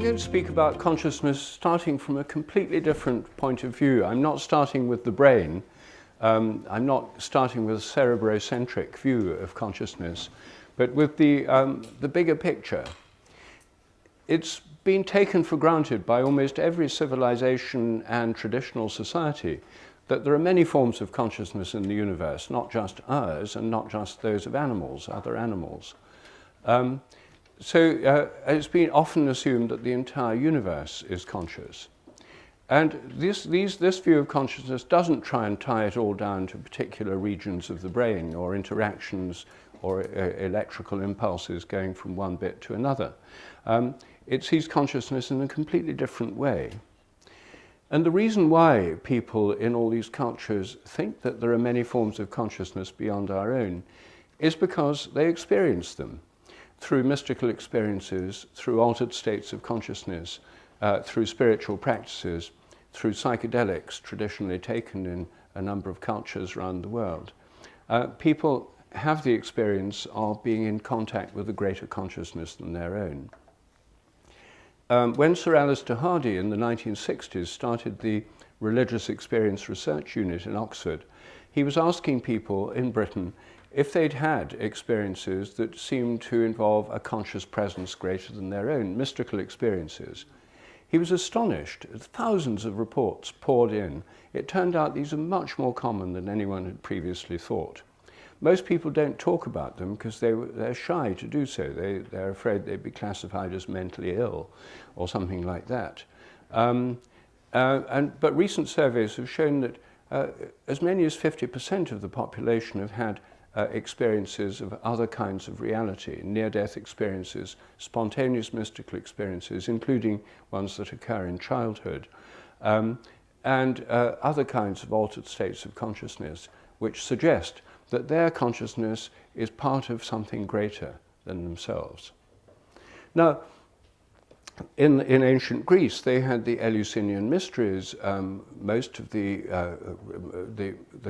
I'm going to speak about consciousness starting from a completely different point of view. I'm not starting with the brain. I'm not starting with a cerebrocentric view of consciousness, but with the bigger picture. It's been taken for granted by almost every civilization and traditional society that there are many forms of consciousness in the universe, not just ours and not just those of animals, other animals. So it's been often assumed that the entire universe is conscious. And this view of consciousness doesn't try and tie it all down to particular regions of the brain or interactions or electrical impulses going from one bit to another. It sees consciousness in a completely different way. And the reason why people in all these cultures think that there are many forms of consciousness beyond our own is because they experience them through mystical experiences, through altered states of consciousness, through spiritual practices, through psychedelics traditionally taken in a number of cultures around the world. People have the experience of being in contact with a greater consciousness than their own. When Sir Alister Hardy in the 1960s started the Religious Experience Research Unit in Oxford, he was asking people in Britain if they'd had experiences that seemed to involve a conscious presence greater than their own, mystical experiences. He was astonished. Thousands of reports poured in. It turned out these are much more common than anyone had previously thought. Most people don't talk about them because they're shy to do so. They're afraid they'd be classified as mentally ill or something like that. But recent surveys have shown that as many as 50% of the population have had experiences of other kinds of reality, near-death experiences, spontaneous mystical experiences, including ones that occur in childhood, and other kinds of altered states of consciousness, which suggest that their consciousness is part of something greater than themselves. Now, in ancient Greece, they had the Eleusinian mysteries. Most of the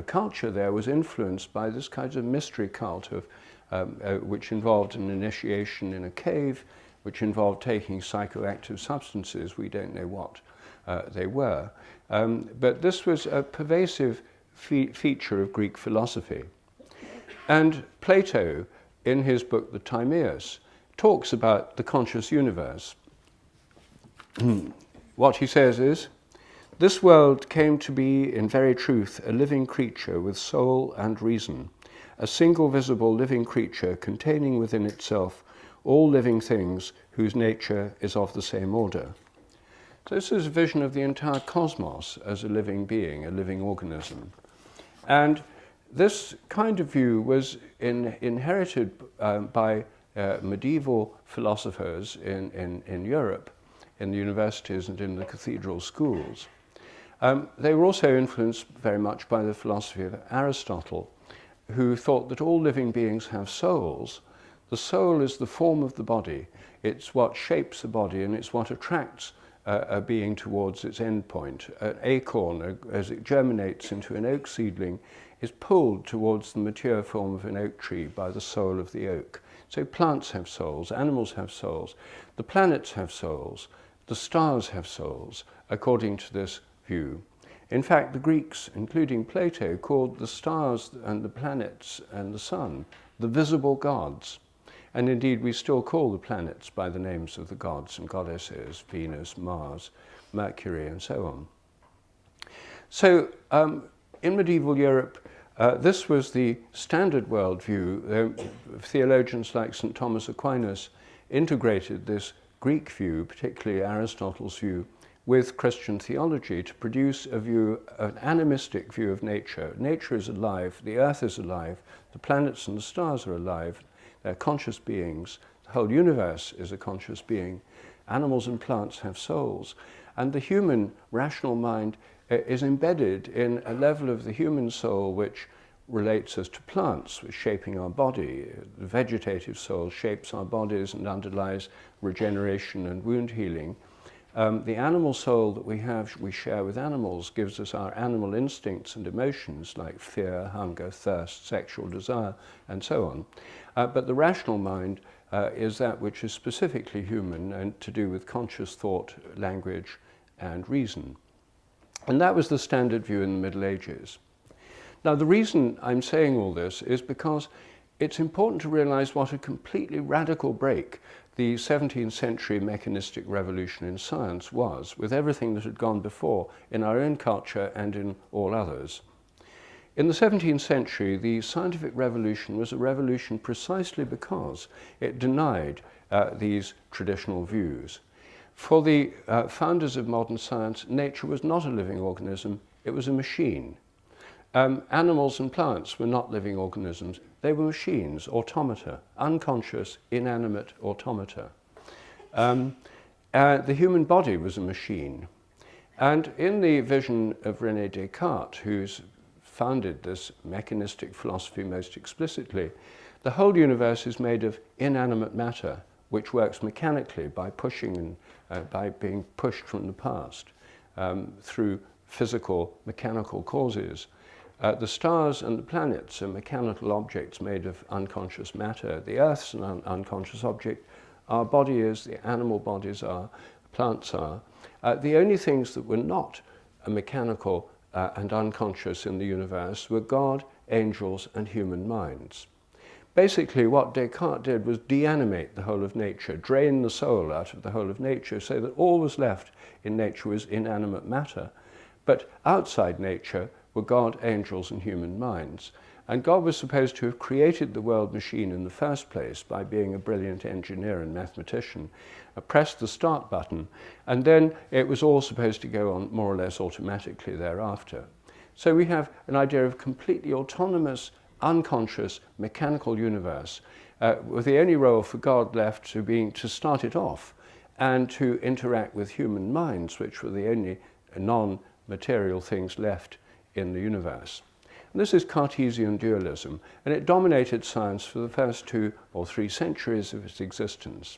culture there was influenced by this kind of mystery cult of which involved an initiation in a cave, which involved taking psychoactive substances. We don't know what they were, but this was a pervasive feature of Greek philosophy. And Plato, in his book The Timaeus, talks about the conscious universe. What he says is, "This world came to be in very truth a living creature with soul and reason, a single visible living creature containing within itself all living things whose nature is of the same order." So this is a vision of the entire cosmos as a living being, a living organism. And this kind of view was inherited by medieval philosophers in Europe, in the universities and in the cathedral schools. They were also influenced very much by the philosophy of Aristotle, who thought that all living beings have souls. The soul is the form of the body. It's what shapes the body, and it's what attracts a being towards its end point. An acorn, as it germinates into an oak seedling, is pulled towards the mature form of an oak tree by the soul of the oak. So plants have souls, animals have souls, the planets have souls, the stars have souls, according to this view. In fact, the Greeks, including Plato, called the stars and the planets and the sun the visible gods. And indeed, we still call the planets by the names of the gods and goddesses, Venus, Mars, Mercury, and so on. So in medieval Europe, this was the standard worldview. Theologians like St. Thomas Aquinas integrated this Greek view, particularly Aristotle's view, with Christian theology to produce a view, an animistic view of nature. Nature is alive, the earth is alive, the planets and the stars are alive, they're conscious beings, the whole universe is a conscious being, animals and plants have souls, and the human rational mind is embedded in a level of the human soul which relates us to plants, with shaping our body. The vegetative soul shapes our bodies and underlies regeneration and wound healing. The animal soul that we share with animals, gives us our animal instincts and emotions like fear, hunger, thirst, sexual desire, and so on. But the rational mind is that which is specifically human and to do with conscious thought, language, and reason. And that was the standard view in the Middle Ages. Now, the reason I'm saying all this is because it's important to realize what a completely radical break the 17th century mechanistic revolution in science was, with everything that had gone before in our own culture and in all others. In the 17th century, the scientific revolution was a revolution precisely because it denied these traditional views. For the founders of modern science, nature was not a living organism, it was a machine. Animals and plants were not living organisms, they were machines, automata, unconscious, inanimate automata. The human body was a machine. And in the vision of René Descartes, who's founded this mechanistic philosophy most explicitly, the whole universe is made of inanimate matter, which works mechanically by pushing and by being pushed from the past through physical, mechanical causes. The stars and the planets are mechanical objects made of unconscious matter. The Earth's an unconscious object. Our body is, the animal bodies are, plants are. The only things that were not mechanical and unconscious in the universe were God, angels, and human minds. Basically, what Descartes did was deanimate the whole of nature, drain the soul out of the whole of nature, so that all was left in nature was inanimate matter. But outside nature were God, angels, and human minds. And God was supposed to have created the world machine in the first place by being a brilliant engineer and mathematician, pressed the start button, and then it was all supposed to go on more or less automatically thereafter. So we have an idea of completely autonomous, unconscious, mechanical universe, with the only role for God left to being to start it off and to interact with human minds, which were the only non-material things left in the universe. And this is Cartesian dualism, and it dominated science for the first 2 or 3 centuries of its existence.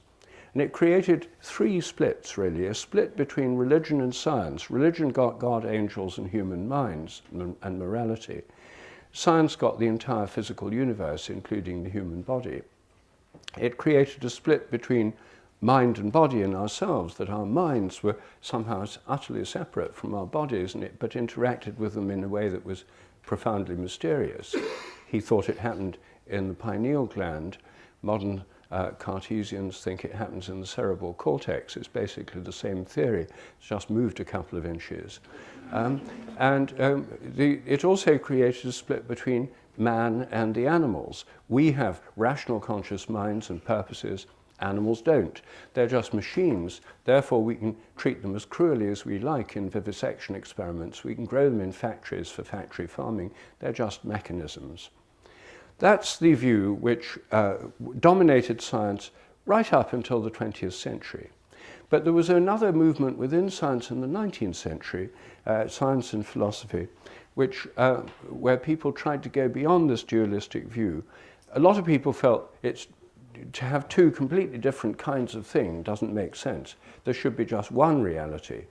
And it created 3 splits, really, a split between religion and science. Religion got God, angels, and human minds, and morality. Science got the entire physical universe, including the human body. It created a split between mind and body in ourselves, that our minds were somehow utterly separate from our bodies, but interacted with them in a way that was profoundly mysterious. He thought it happened in the pineal gland. Modern Cartesians think it happens in the cerebral cortex. It's basically the same theory, it's just moved a couple of inches. It also created a split between man and the animals. We have rational conscious minds and purposes. Animals don't. They're just machines. Therefore, we can treat them as cruelly as we like in vivisection experiments. We can grow them in factories for factory farming. They're just mechanisms. That's the view which dominated science right up until the 20th century. But there was another movement within science in the 19th century, science and philosophy, where people tried to go beyond this dualistic view. A lot of people felt to have 2 completely different kinds of thing doesn't make sense. There should be just one reality.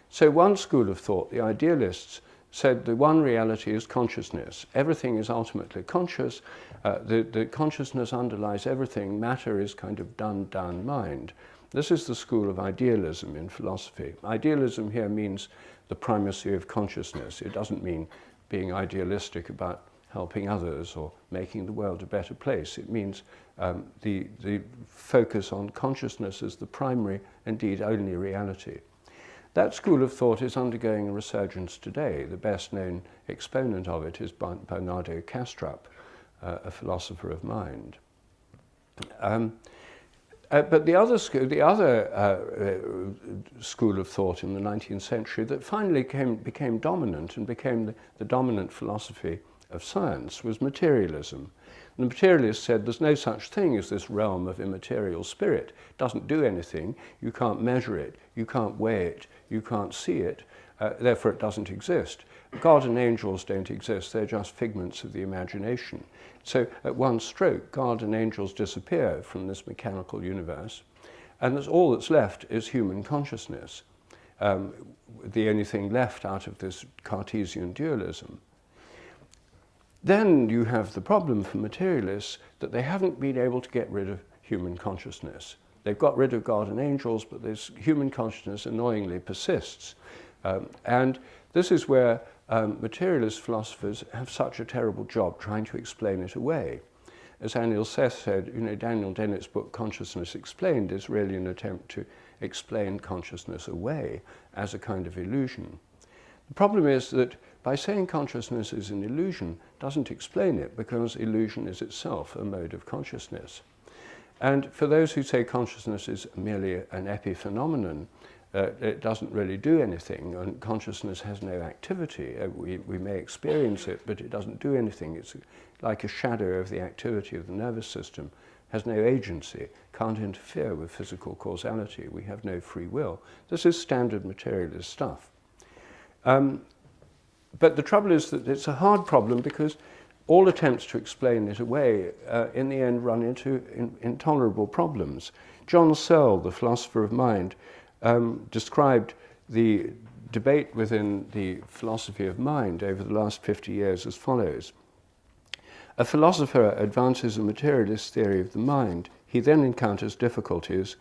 So one school of thought, the idealists, said the one reality is consciousness. Everything is ultimately conscious. The consciousness underlies everything. Matter is kind of done mind. This is the school of idealism in philosophy. Idealism here means the primacy of consciousness. It doesn't mean being idealistic about helping others or making the world a better place. It means the focus on consciousness as the primary, indeed only reality. That school of thought is undergoing a resurgence today. The best known exponent of it is Bernardo Kastrup, a philosopher of mind. But the other school of thought in the 19th century that finally became dominant and became the dominant philosophy of science was materialism. And the materialists said there's no such thing as this realm of immaterial spirit. It doesn't do anything. You can't measure it. You can't weigh it. You can't see it. Therefore, it doesn't exist. God and angels don't exist. They're just figments of the imagination. So at one stroke, God and angels disappear from this mechanical universe. And all that's left is human consciousness. The only thing left out of this Cartesian dualism. Then you have the problem for materialists that they haven't been able to get rid of human consciousness. They've got rid of God and angels, but this human consciousness annoyingly persists. And this is where materialist philosophers have such a terrible job trying to explain it away. As Anil Seth said, Daniel Dennett's book, Consciousness Explained, is really an attempt to explain consciousness away as a kind of illusion. The problem is that by saying consciousness is an illusion doesn't explain it, because illusion is itself a mode of consciousness. And for those who say consciousness is merely an epiphenomenon, it doesn't really do anything, and consciousness has no activity. We may experience it, but it doesn't do anything. It's like a shadow of the activity of the nervous system, has no agency, can't interfere with physical causality. We have no free will. This is standard materialist stuff. But the trouble is that it's a hard problem, because all attempts to explain it away in the end run into intolerable problems. John Searle, the philosopher of mind, described the debate within the philosophy of mind over the last 50 years as follows. A philosopher advances a materialist theory of the mind. He then encounters difficulties.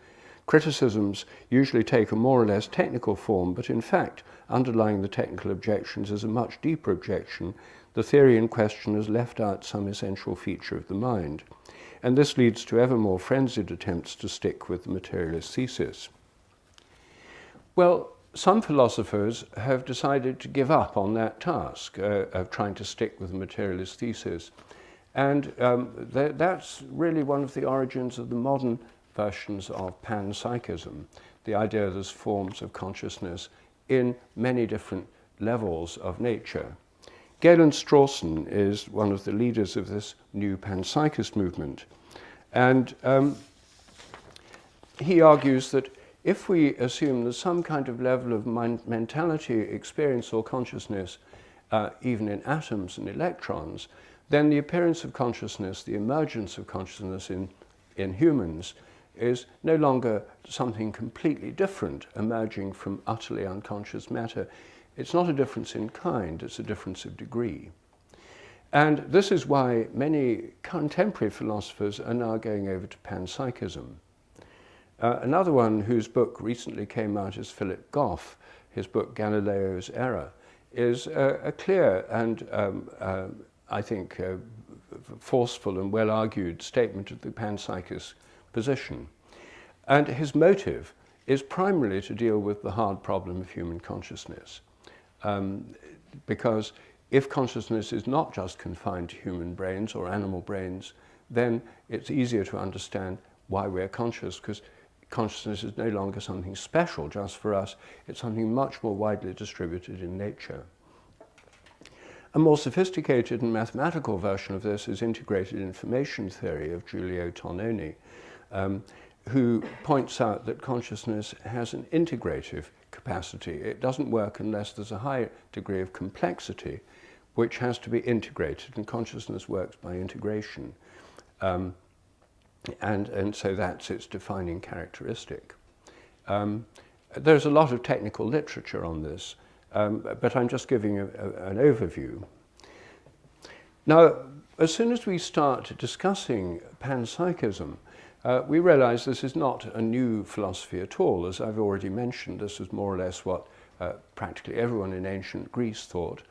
Criticisms usually take a more or less technical form, but in fact, underlying the technical objections is a much deeper objection. The theory in question has left out some essential feature of the mind. And this leads to ever more frenzied attempts to stick with the materialist thesis. Well, some philosophers have decided to give up on that task of trying to stick with the materialist thesis. And that's really one of the origins of the modern versions of panpsychism, the idea that there's forms of consciousness in many different levels of nature. Galen Strawson is one of the leaders of this new panpsychist movement. And he argues that if we assume there's some kind of level of mentality, experience, or consciousness, even in atoms and electrons, then the appearance of consciousness, the emergence of consciousness in humans, is no longer something completely different, emerging from utterly unconscious matter. It's not a difference in kind, it's a difference of degree. And this is why many contemporary philosophers are now going over to panpsychism. Another one whose book recently came out is Philip Goff. His book, Galileo's Error, is a clear and, I think, forceful and well-argued statement of the panpsychist position. And his motive is primarily to deal with the hard problem of human consciousness. Because if consciousness is not just confined to human brains or animal brains, then it's easier to understand why we're conscious, because consciousness is no longer something special just for us, it's something much more widely distributed in nature. A more sophisticated and mathematical version of this is integrated information theory of Giulio Tononi, who points out that consciousness has an integrative capacity. It doesn't work unless there's a high degree of complexity, which has to be integrated, and consciousness works by integration. And so that's its defining characteristic. There's a lot of technical literature on this, but I'm just giving an overview. Now, as soon as we start discussing panpsychism, we realize this is not a new philosophy at all. As I've already mentioned, this was more or less what practically everyone in ancient Greece thought,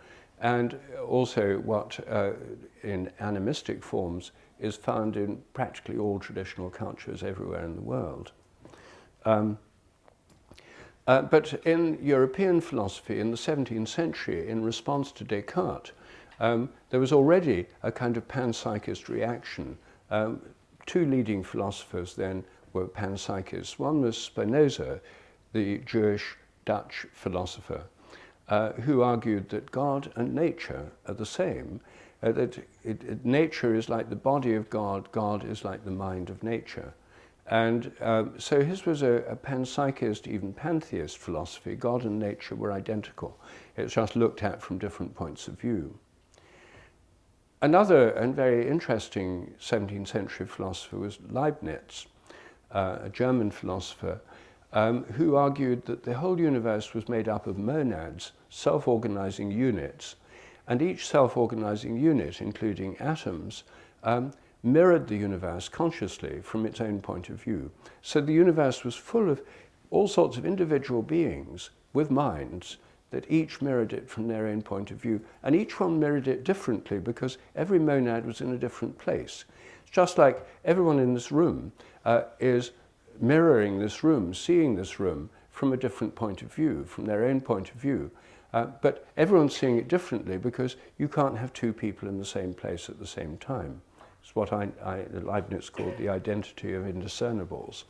and also what in animistic forms is found in practically all traditional cultures everywhere in the world. But in European philosophy in the 17th century, in response to Descartes, there was already a kind of panpsychist reaction. Two leading philosophers then were panpsychists. One was Spinoza, the Jewish Dutch philosopher, who argued that God and nature are the same, that nature is like the body of God, God is like the mind of nature. And so his was a panpsychist, even pantheist philosophy. God and nature were identical. It's just looked at from different points of view. Another and very interesting 17th century philosopher was Leibniz, a German philosopher, who argued that the whole universe was made up of monads, self-organizing units, and each self-organizing unit, including atoms, mirrored the universe consciously from its own point of view. So the universe was full of all sorts of individual beings with minds that each mirrored it from their own point of view, and each one mirrored it differently because every monad was in a different place. It's just like everyone in this room is mirroring this room, seeing this room from a different point of view, from their own point of view. But everyone's seeing it differently because you can't have two people in the same place at the same time. It's what Leibniz called the identity of indiscernibles.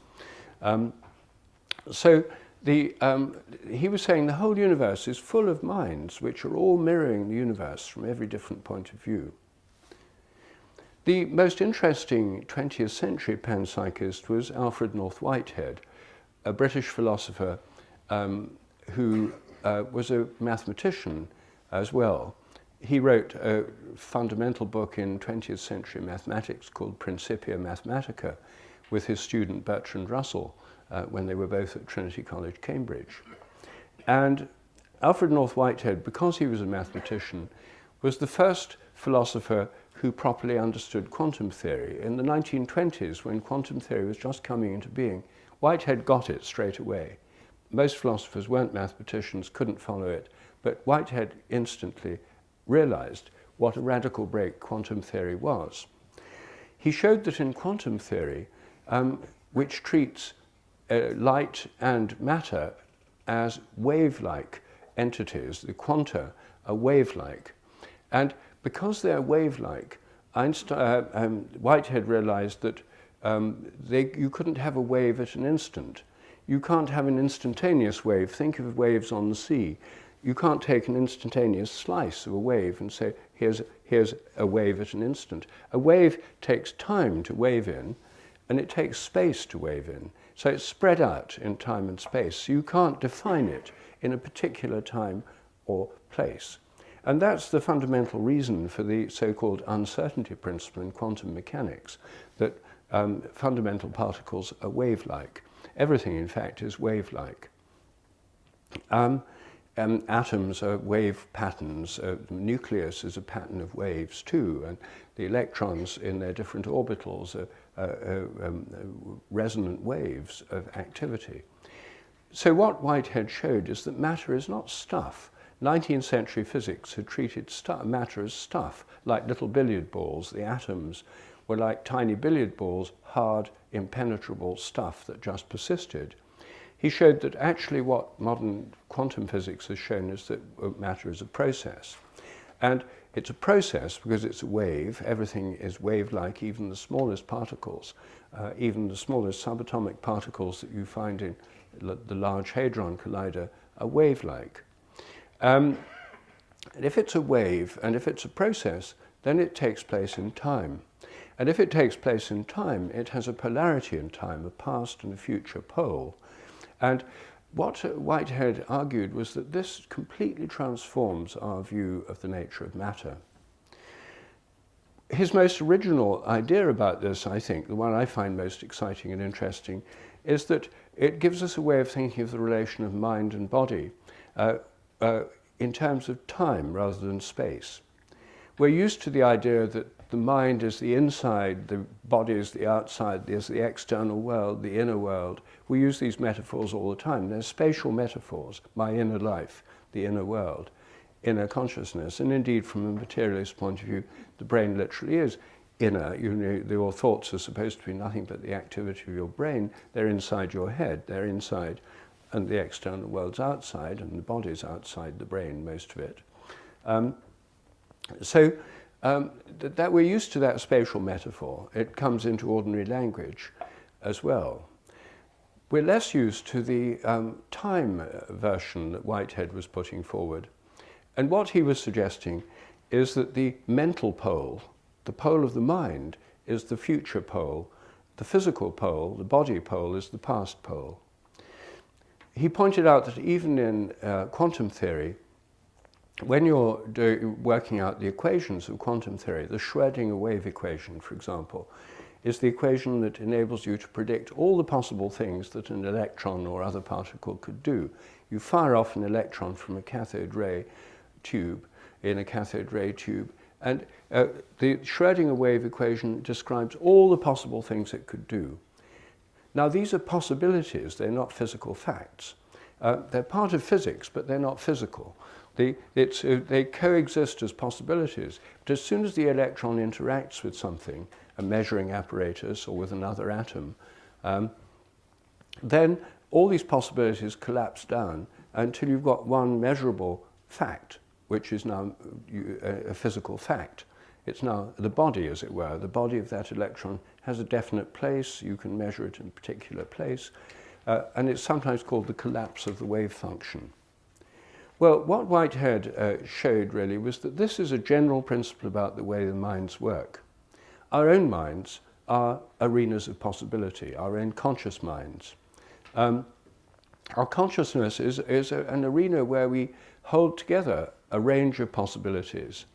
He was saying the whole universe is full of minds which are all mirroring the universe from every different point of view. The most interesting 20th century panpsychist was Alfred North Whitehead, a British philosopher who was a mathematician as well. He wrote a fundamental book in 20th century mathematics called Principia Mathematica with his student Bertrand Russell when they were both at Trinity College, Cambridge. And Alfred North Whitehead, because he was a mathematician, was the first philosopher who properly understood quantum theory. In the 1920s, when quantum theory was just coming into being, Whitehead got it straight away. Most philosophers weren't mathematicians, couldn't follow it, but Whitehead instantly realized what a radical break quantum theory was. He showed that in quantum theory, which treats light and matter as wave-like entities, the quanta are wave-like. And because they're wave-like, Whitehead realized that you couldn't have a wave at an instant. You can't have an instantaneous wave. Think of waves on the sea. You can't take an instantaneous slice of a wave and say, here's a wave at an instant. A wave takes time to wave in, and it takes space to wave in. So it's spread out in time and space. So you can't define it in a particular time or place. And that's the fundamental reason for the so-called uncertainty principle in quantum mechanics, that fundamental particles are wave-like. Everything, in fact, is wave-like. Atoms are wave patterns. The nucleus is a pattern of waves too, and the electrons in their different orbitals are resonant waves of activity. So what Whitehead showed is that matter is not stuff. 19th century physics had treated matter as stuff, like little billiard balls. The atoms were like tiny billiard balls, hard, impenetrable stuff that just persisted. He showed that actually what modern quantum physics has shown is that matter is a process. And it's a process because it's a wave. Everything is wave-like, even the smallest particles, even the smallest subatomic particles that you find in the Large Hadron Collider are wave-like. And if it's a wave and if it's a process, then it takes place in time. And if it takes place in time, it has a polarity in time, a past and a future pole. And what Whitehead argued was that this completely transforms our view of the nature of matter. His most original idea about this, I think, the one I find most exciting and interesting, is that it gives us a way of thinking of the relation of mind and body in terms of time rather than space. We're used to the idea that the mind is the inside, the body is the outside, there's the external world, the inner world. We use these metaphors all the time. They're spatial metaphors, my inner life, the inner world, inner consciousness. And indeed, from a materialist point of view, the brain literally is inner. You know, your thoughts are supposed to be nothing but the activity of your brain. They're inside your head, they're inside, and the external world's outside, and the body's outside the brain, most of it. That we're used to that spatial metaphor. It comes into ordinary language as well. We're less used to the time version that Whitehead was putting forward. And what he was suggesting is that the mental pole, the pole of the mind, is the future pole. The physical pole, the body pole, is the past pole. He pointed out that even in quantum theory, when you're working out the equations of quantum theory, the Schrödinger wave equation, for example, is the equation that enables you to predict all the possible things that an electron or other particle could do. You fire off an electron from a cathode ray tube, in a cathode ray tube, And the Schrödinger wave equation describes all the possible things it could do. Now, these are possibilities, they're not physical facts. They're part of physics, but they're not physical. They coexist as possibilities, but as soon as the electron interacts with something, a measuring apparatus or with another atom, then all these possibilities collapse down until you've got one measurable fact, which is now a physical fact. It's now the body, as it were. The body of that electron has a definite place. You can measure it in a particular place. And it's sometimes called the collapse of the wave function. Well, what Whitehead showed really was that this is a general principle about the way the minds work. Our own minds are arenas of possibility, our own conscious minds. Our consciousness is an arena where we hold together a range of possibilities.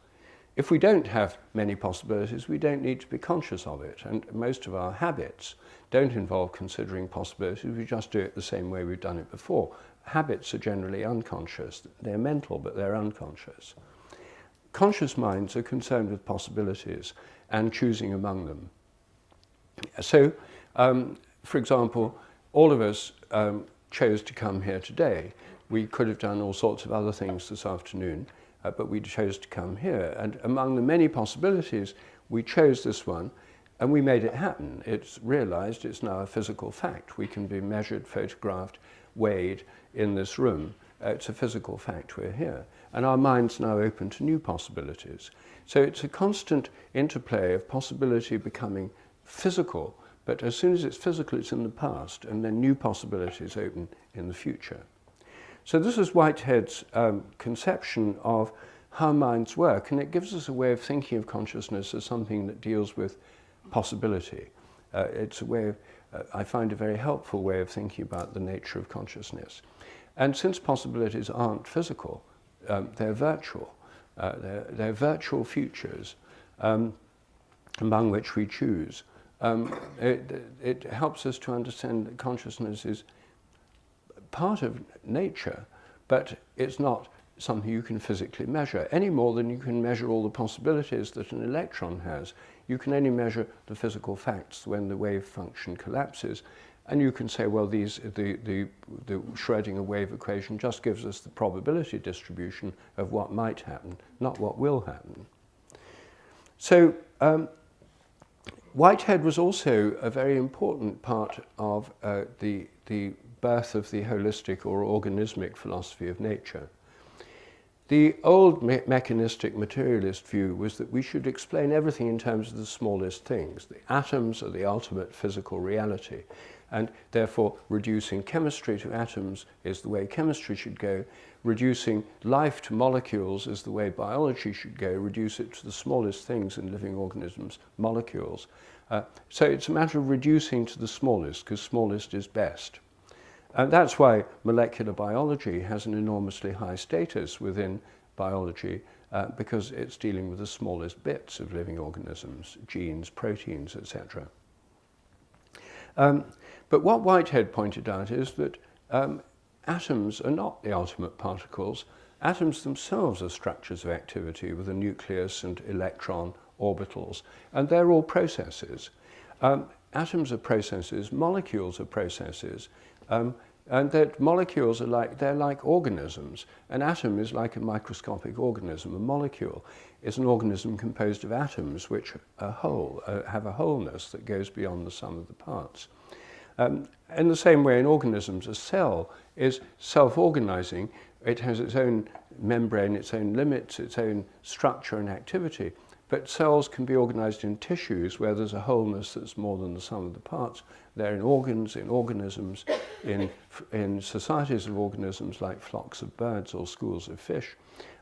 If we don't have many possibilities, we don't need to be conscious of it. And most of our habits don't involve considering possibilities. We just do it the same way we've done it before. Habits are generally unconscious. They're mental, but they're unconscious. Conscious minds are concerned with possibilities and choosing among them. So, for example, all of us chose to come here today. We could have done all sorts of other things this afternoon, but we chose to come here. And among the many possibilities, we chose this one, and we made it happen. It's realized it's now a physical fact. We can be measured, photographed, weighed in this room. It's a physical fact we're here. And our mind's now open to new possibilities. So it's a constant interplay of possibility becoming physical, but as soon as it's physical, it's in the past, and then new possibilities open in the future. So this is Whitehead's conception of how minds work, and it gives us a way of thinking of consciousness as something that deals with possibility. It's a way of, I find a very helpful way of thinking about the nature of consciousness. And since possibilities aren't physical, they're virtual. They're virtual futures among which we choose. It helps us to understand that consciousness is part of nature, but it's not something you can physically measure, any more than you can measure all the possibilities that an electron has. You can only measure the physical facts when the wave function collapses, and you can say, well, the Schrödinger wave equation just gives us the probability distribution of what might happen, not what will happen. So Whitehead was also a very important part of the birth of the holistic or organismic philosophy of nature. The old mechanistic materialist view was that we should explain everything in terms of the smallest things. The atoms are the ultimate physical reality, and therefore reducing chemistry to atoms is the way chemistry should go. Reducing life to molecules is the way biology should go. Reduce it to the smallest things in living organisms, molecules. So it's a matter of reducing to the smallest, because smallest is best. And that's why molecular biology has an enormously high status within biology, because it's dealing with the smallest bits of living organisms, genes, proteins, etc. But what Whitehead pointed out is that atoms are not the ultimate particles. Atoms themselves are structures of activity with a nucleus and electron orbitals, and they're all processes. Atoms are processes, molecules are processes, and that molecules are like organisms. An atom is like a microscopic organism. A molecule is an organism composed of atoms which are whole, have a wholeness that goes beyond the sum of the parts. In the same way, in organisms, a cell is self-organizing. It has its own membrane, its own limits, its own structure and activity. But cells can be organized in tissues where there's a wholeness that's more than the sum of the parts. They're in organs, in organisms, in societies of organisms like flocks of birds or schools of fish,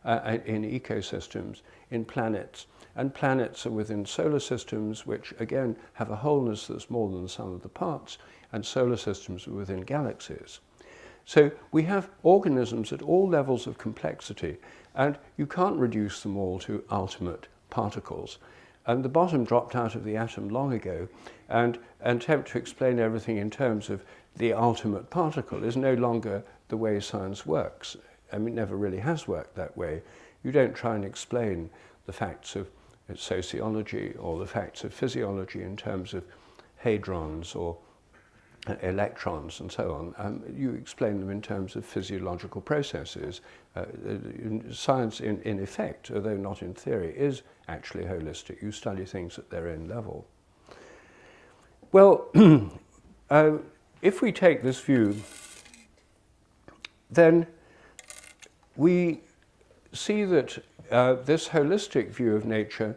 in ecosystems, in planets. And planets are within solar systems, which again have a wholeness that's more than the sum of the parts, and solar systems are within galaxies. So we have organisms at all levels of complexity, and you can't reduce them all to ultimate particles. And the bottom dropped out of the atom long ago, and attempt to explain everything in terms of the ultimate particle is no longer the way science works. I mean, it never really has worked that way. You don't try and explain the facts of sociology or the facts of physiology in terms of hadrons or electrons and so on. You explain them in terms of physiological processes. Science, in effect, although not in theory, is actually holistic. You study things at their own level. Well, if we take this view, then we see that this holistic view of nature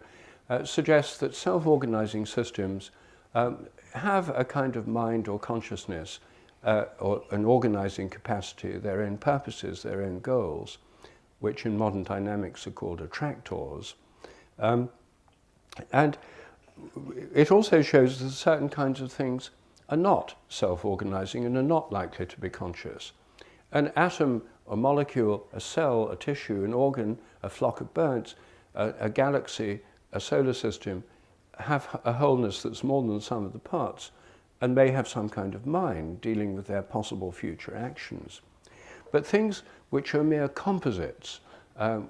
suggests that self-organizing systems have a kind of mind or consciousness or an organizing capacity, their own purposes, their own goals, which in modern dynamics are called attractors. And it also shows that certain kinds of things are not self-organizing and are not likely to be conscious. An atom, a molecule, a cell, a tissue, an organ, a flock of birds, a galaxy, a solar system have a wholeness that's more than the sum of the parts and may have some kind of mind dealing with their possible future actions. But things which are mere composites are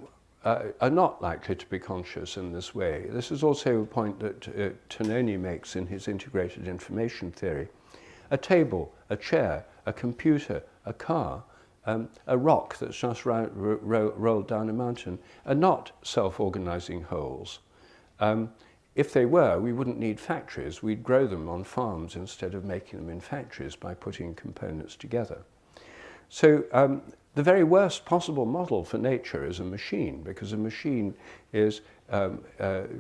not likely to be conscious in this way. This is also a point that Tononi makes in his integrated information theory. A table, a chair, a computer, a car, a rock that's just rolled down a mountain are not self-organizing wholes. If they were, we wouldn't need factories. We'd grow them on farms instead of making them in factories by putting components together. So the very worst possible model for nature is a machine, because a machine is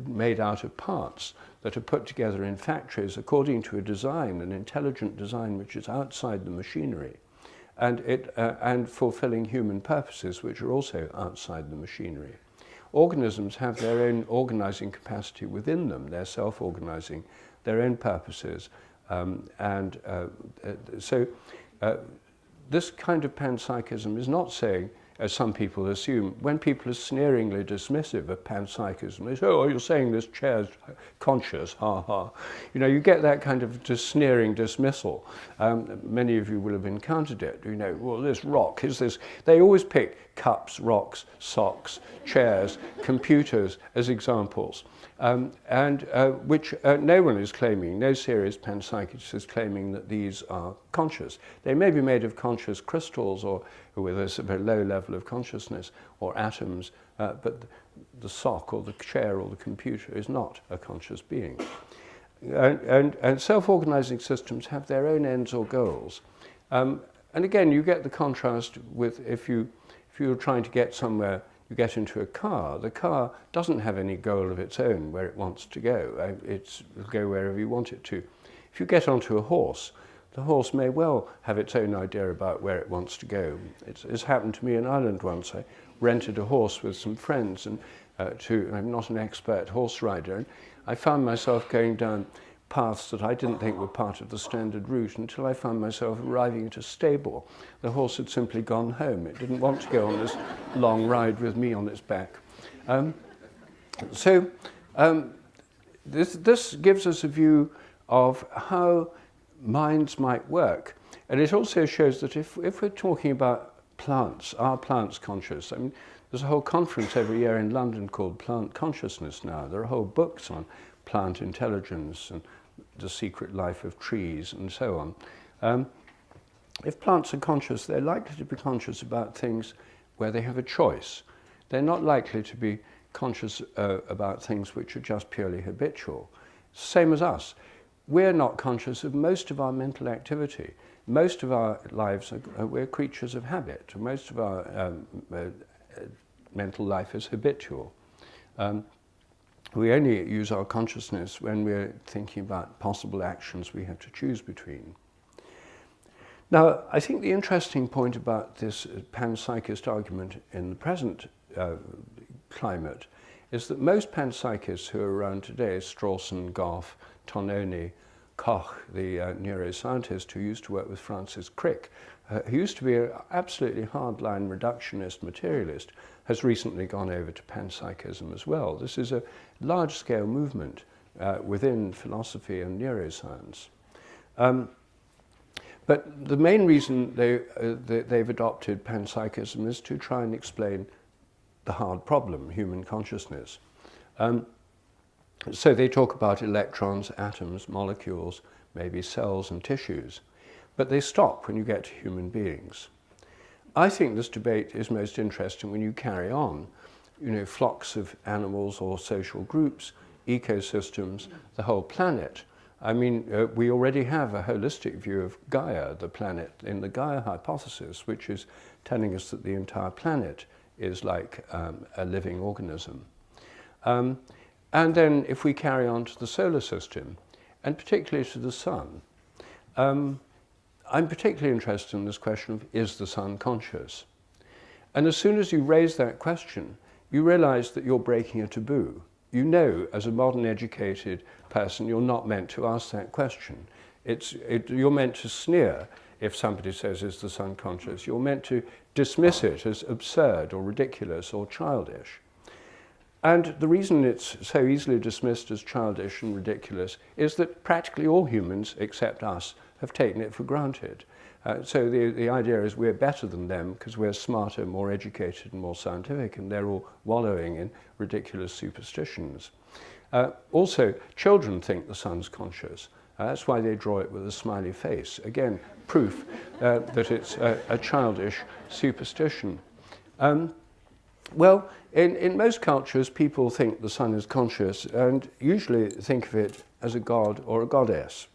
made out of parts that are put together in factories according to a design, an intelligent design which is outside the machinery, and fulfilling human purposes which are also outside the machinery. Organisms have their own organizing capacity within them. They're self-organizing, their own purposes. So this kind of panpsychism is not saying, as some people assume, when people are sneeringly dismissive of panpsychism, they say, oh, you're saying this chair's conscious, ha ha. You know, you get that kind of sneering dismissal. Many of you will have encountered it. You know, well, this rock, is this... They always pick cups, rocks, socks, chairs, computers as examples, which no one is claiming, no serious panpsychist is claiming that these are conscious. They may be made of conscious crystals or with a very low level of consciousness, or atoms, but the sock or the chair or the computer is not a conscious being. And self-organizing systems have their own ends or goals. And again, you get the contrast with if you're trying to get somewhere, you get into a car. The car doesn't have any goal of its own where it wants to go. It'll go wherever you want it to. If you get onto a horse, the horse may well have its own idea about where it wants to go. It's happened to me in Ireland once. I rented a horse with some friends, and I'm not an expert horse rider, and I found myself going down paths that I didn't think were part of the standard route until I found myself arriving at a stable. The horse had simply gone home. It didn't want to go on this long ride with me on its back. This gives us a view of how minds might work. And it also shows that if we're talking about plants, are plants conscious? I mean, there's a whole conference every year in London called Plant Consciousness now. There are whole books on plant intelligence and the secret life of trees and so on. If plants are conscious, they're likely to be conscious about things where they have a choice. They're not likely to be conscious about things which are just purely habitual. Same as us. We're not conscious of most of our mental activity. Most of our lives, we're creatures of habit. Most of our mental life is habitual. We only use our consciousness when we're thinking about possible actions we have to choose between. Now, I think the interesting point about this panpsychist argument in the present climate is that most panpsychists who are around today, Strawson, Goff, Tononi, Koch, the neuroscientist who used to work with Francis Crick, who used to be an absolutely hardline reductionist materialist, has recently gone over to panpsychism as well. This is a large-scale movement within philosophy and neuroscience. But the main reason they've adopted panpsychism is to try and explain the hard problem, human consciousness. So they talk about electrons, atoms, molecules, maybe cells and tissues, but they stop when you get to human beings. I think this debate is most interesting when you carry on, flocks of animals or social groups, ecosystems, the whole planet. I mean, we already have a holistic view of Gaia, the planet, in the Gaia hypothesis, which is telling us that the entire planet is like a living organism. And then if we carry on to the solar system, and particularly to the sun, I'm particularly interested in this question of, is the sun conscious? And as soon as you raise that question, you realize that you're breaking a taboo. You know, as a modern educated person, you're not meant to ask that question. You're meant to sneer if somebody says, is the sun conscious? You're meant to dismiss it as absurd or ridiculous or childish. And the reason it's so easily dismissed as childish and ridiculous is that practically all humans, except us, have taken it for granted. So the idea is we're better than them because we're smarter, more educated and more scientific, and they're all wallowing in ridiculous superstitions. Also, children think the sun's conscious. That's why they draw it with a smiley face. Again, proof that it's a childish superstition. Well, in most cultures, people think the sun is conscious and usually think of it as a god or a goddess.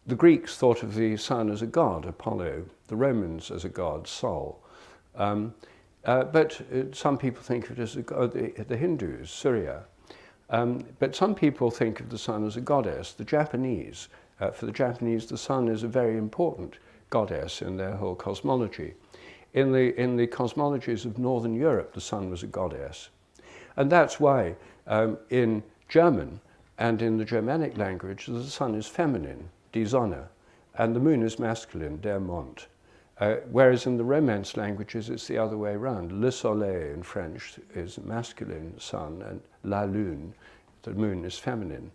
The Greeks thought of the sun as a god, Apollo, the Romans as a god, Sol. But some people think of it as a god, the Hindus, Surya. But some people think of the sun as a goddess, the Japanese. For the Japanese, the sun is a very important goddess in their whole cosmology. In the cosmologies of Northern Europe, the sun was a goddess. And that's why in German and in the Germanic language, the sun is feminine, die Sonne, and the moon is masculine, der Mond. Whereas in the Romance languages, it's the other way around. Le soleil in French is masculine, sun, and la lune, the moon, is feminine.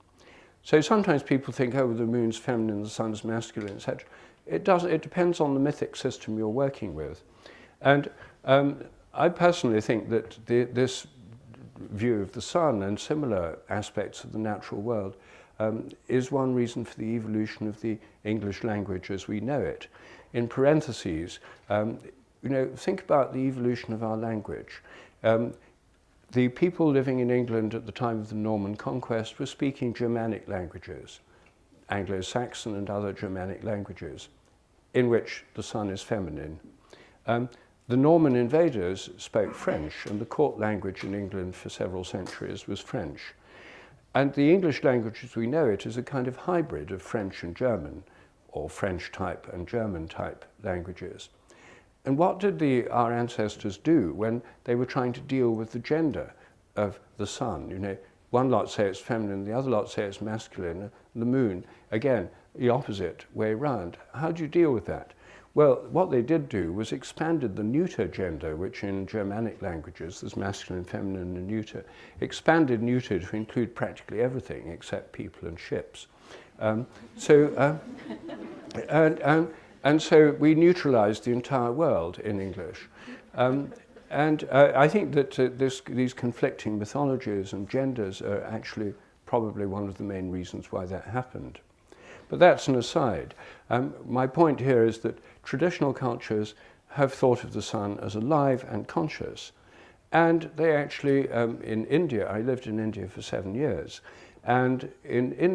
So sometimes people think, oh, the moon's feminine, the sun's masculine, etc. It depends on the mythic system you're working with. And I personally think that this view of the sun and similar aspects of the natural world is one reason for the evolution of the English language as we know it. In parentheses, think about the evolution of our language. The people living in England at the time of the Norman conquest were speaking Germanic languages, Anglo-Saxon and other Germanic languages, in which the sun is feminine. The Norman invaders spoke French, and the court language in England for several centuries was French. And the English language as we know it is a kind of hybrid of French and German, or French type and German type languages. And what did our ancestors do when they were trying to deal with the gender of the sun? One lot say it's feminine, the other lot say it's masculine. The moon, again, the opposite way round. How do you deal with that? Well, what they did do was expanded the neuter gender, which in Germanic languages, there's masculine, feminine, and neuter, expanded neuter to include practically everything except people and ships. And so we neutralized the entire world in English. I think that these conflicting mythologies and genders are actually probably one of the main reasons why that happened. But that's an aside. My point here is that traditional cultures have thought of the sun as alive and conscious. And they actually, in India, I lived in India for 7 years, and in India,